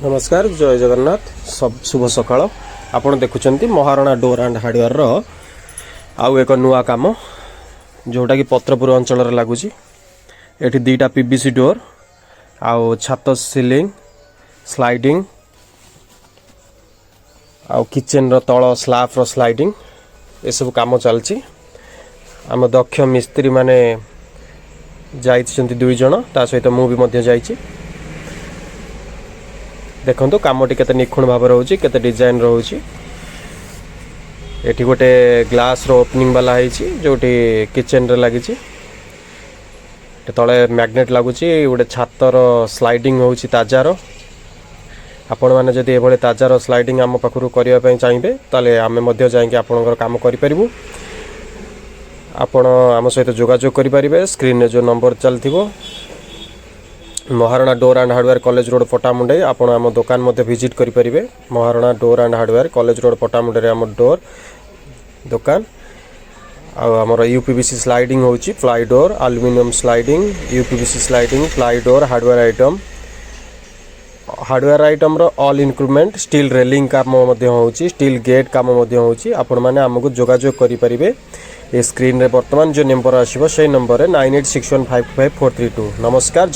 नमस्कार जय जगन्नाथ सब शुभ सकाळ आपण देखुचंती महाराणा डोर एंड हार्डवेयर रो आउ एक नुआ काम जोटा कि पत्रपुर अंचल लगुच एठी दीटा पीवीसी डोर आउ छात सीलिंग स्लाइडिंग आउ किचन रो तळ स्लैब रो स्लाइडिंग ए सब काम चलची आम दक्ष मिस्त्री माने जाइछंती दुई जण ता सहित मु भी मध्य जाइछि देखो कामटी केते निखुण भाव रोची केते डिजाइन रोची एठी गोटे ग्लास रो ओपनिंग वाला है जोटी किचन रे लागि छि तळे मैग्नेट लागुची गोटे छातर स्लाइडिंग होची ताजार आपण माने जदी एभले ताजार स्लाइडिंग हम पाखरु करिया पय चाहिबे ताले आमे मध्य जायके आपनकर काम करि परिबु आपण आम सहित जोगाजोग करि परिबे स्क्रीन रे जो नंबर चलथिबो Maharana door and hardware college road Patamundai आपण आम दुकान मध्य विजिट करि परिबे Maharana door and hardware college road Patamundai रे आम डोर दुकान आमर यूपीवीसी स्लाइडिंग होची fly door aluminium sliding UPVC sliding fly door hardware item रो ऑल इंक्रीमेंट स्टील रेलिंग काम मध्य होची स्टील गेट काम मध्य होची आपण माने हमकु जोगाजोग करि परिबे ए स्क्रीन रे वर्तमान जो नंबर आसीबो सेही नंबर रे 9861555432 नमस्कार।